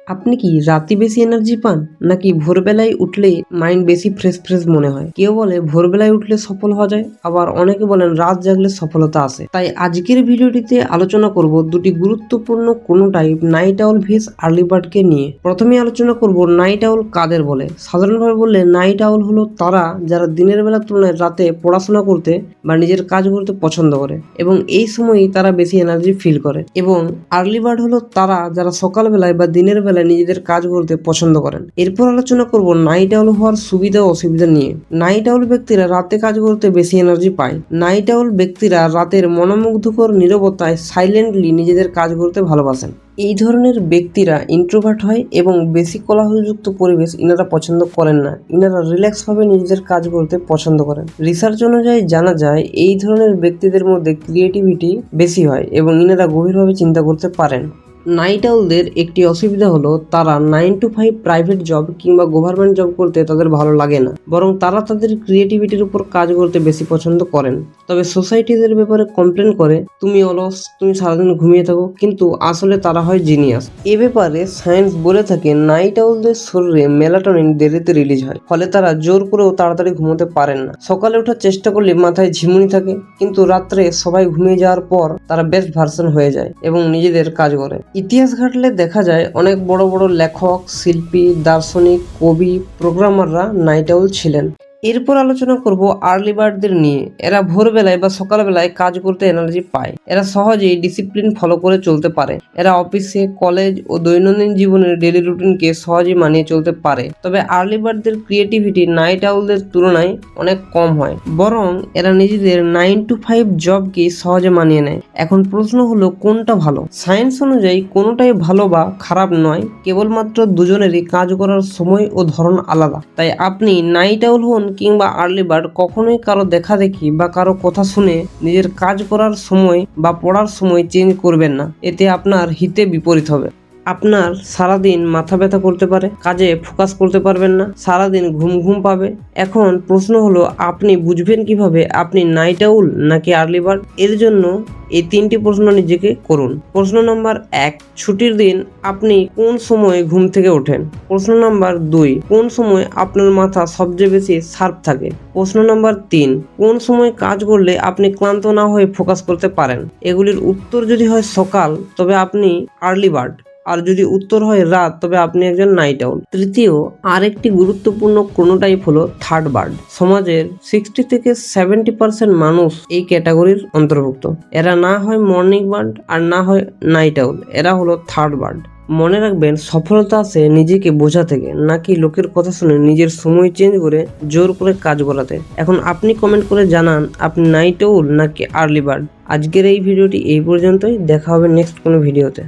আপনি কি রাতে বেশি এনার্জি পান নাকি ভোরবেলায় উঠলে মাইন্ড বেশি ফ্রেশ মনে হয়? কেউ বলে ভোরবেলায় উঠলে সফল হওয়া যায়, আবার অনেকে বলেন রাত জাগলে সফলতা আসে। তাই আজকের ভিডিওটিতে আলোচনা করব দুটি গুরুত্বপূর্ণ কোন টাইপ নাইট আউল ভিস আর্লি বার্ডকে নিয়ে। প্রথমে আলোচনা করব নাইট আউল কাদের বলে। সাধারণভাবে বললে নাইট আউল হলো তারা যারা দিনের বেলার তুলনায় রাতে পড়াশোনা করতে বা নিজের কাজ করতে পছন্দ করে এবং এই সময়ই তারা বেশি এনার্জি ফিল করে। এবং আর্লি বার্ড হলো তারা যারা সকালবেলায় বা দিনের বেলায় নিজেদের কাজ করতে পছন্দ করেন। এরপর আলোচনা করব নাইট আউল হওয়ার সুবিধা ও অসুবিধা নিয়ে। নাইট আউল ব্যক্তিরা রাতে কাজ করতে বেশি এনার্জি পায়। নাইট আউল ব্যক্তিরা রাতের মনোমুগ্ধকর নীরবতায় সাইলেন্টলি নিজেদের কাজ করতে ভালোবাসেন। এই ধরনের ব্যক্তিরা ইন্ট্রোভার্ট হয় এবং বেশি কোলাহলযুক্ত পরিবেশ ইনারা পছন্দ করেন না। ইনারা রিল্যাক্স ভাবে নিজেদের কাজ করতে পছন্দ করেন। রিসার্চ অনুযায়ী জানা যায় এই ধরনের ব্যক্তিদের মধ্যে ক্রিয়েটিভিটি বেশি হয় এবং ইনারা গভীরভাবে চিন্তা করতে পারেন। নাইট আউলদের একটি অসুবিধা হলো তারা 9 to 5 প্রাইভেট জব কিংবা গভর্নমেন্ট জব করতে তাদের ভালো লাগে না, বরং তারা তাদের ক্রিয়েটিভিটির উপর কাজ করতে বেশি পছন্দ করেন। তবে সোসাইটিদের ব্যাপারে কমপ্লেন করে তুমি অলস, তুমি সারাদিন ঘুমিয়ে থাকো, কিন্তু আসলে তারা হয় জিনিয়াস। এ ব্যাপারে সায়েন্স বলে থাকে নাইট আউলদের শরীরে মেলাটোনিন দেরিতে রিলিজ হয়, ফলে তারা জোর করেও তাড়াতাড়ি ঘুমোতে পারেন না। সকালে ওঠার চেষ্টা করলে মাথায় ঝিমুনি থাকে, কিন্তু রাত্রে সবাই ঘুমিয়ে যাওয়ার পর তারা বেস্ট ভার্সন হয়ে যায় এবং নিজেদের কাজ করে। ইতিহাস ঘাটলে দেখা যায় অনেক বড় বড় লেখক, শিল্পী, দার্শনিক, কবি, প্রোগ্রামাররা নাইট আউল ছিলেন। এরপর আলোচনা করব আর্লি বার্ডদের নিয়ে। এরা ভোরবেলায় বা সকালবেলায় কাজ করতে এনার্জি পায়। এরা সহজেই ডিসিপ্লিন ফলো করে চলতে পারে। এরা অফিসে, কলেজ ও দৈনন্দিন জীবনের ডেলি রুটিনকে সহজেই মানিয়ে চলতে পারে। তবে আর্লি বার্ডদের ক্রিয়েটিভিটি নাইট আউলদের তুলনায় অনেক কম হয়, বরং এরা নিজেদের 9 to 5 জবকে সহজে মানিয়ে নেয়। এখন প্রশ্ন হলো কোনটা ভালো? সায়েন্স অনুযায়ী কোনোটাই ভালো বা খারাপ নয়, কেবলমাত্র দুজনেরই কাজ করার সময় ও ধরন আলাদা। তাই আপনি নাইট আউল হন কিংবা আর্লি বার্ড, কখনোই কারো দেখা দেখি বা কারো কথা শুনে নিজের কাজ করার সময় বা পড়ার সময় চেঞ্জ করবেন না। এতে আপনার হিতে বিপরীত হবে। আপনার সারাদিন মাথা ব্যথা করতে পারে, কাজে ফোকাস করতে পারবেন না, সারাদিন ঘুম পাবে। এখন প্রশ্ন হলো আপনি বুঝবেন কিভাবে আপনি নাইট আউল নাকি আর্লি বার্ড? এর জন্য এই 3টি প্রশ্ন নিজেকে করুন। প্রশ্ন নাম্বার 1, ছুটির দিন আপনি কোন সময় ঘুম থেকে ওঠেন? প্রশ্ন নাম্বার 2, কোন সময় আপনার মাথা সবচেয়ে বেশি শার্প থাকে? প্রশ্ন নাম্বার 3, কোন সময় কাজ করলে আপনি ক্লান্ত না হয়ে ফোকাস করতে পারেন? এগুলির উত্তর যদি হয় সকাল, তবে আপনি আর্লি বার্ড, আর যদি উত্তর হয় রাত, তবে আপনি একজন নাইট আউল। তৃতীয় আরেকটি গুরুত্বপূর্ণ ক্রোনোটাইপ হলো থার্ড বার্ড। সমাজের 60 থেকে 70% মানুষ এই ক্যাটাগরির অন্তর্ভুক্ত। এরা না হয় মর্নিং বার্ড আর না হয় নাইট আউল, এরা হলো থার্ড বার্ড। মনে রাখবেন, সফলতা আসে নিজেকে বোঝা থেকে, নাকি লোকের কথা শুনে নিজের সময় চেঞ্জ করে জোর করে কাজ করাতে। এখন আপনি কমেন্ট করে জানান আপনি নাইট আউল নাকি আর্লি বার্ড। আজকের এই ভিডিওটি এই পর্যন্তই, দেখা হবে নেক্সট কোনো ভিডিওতে।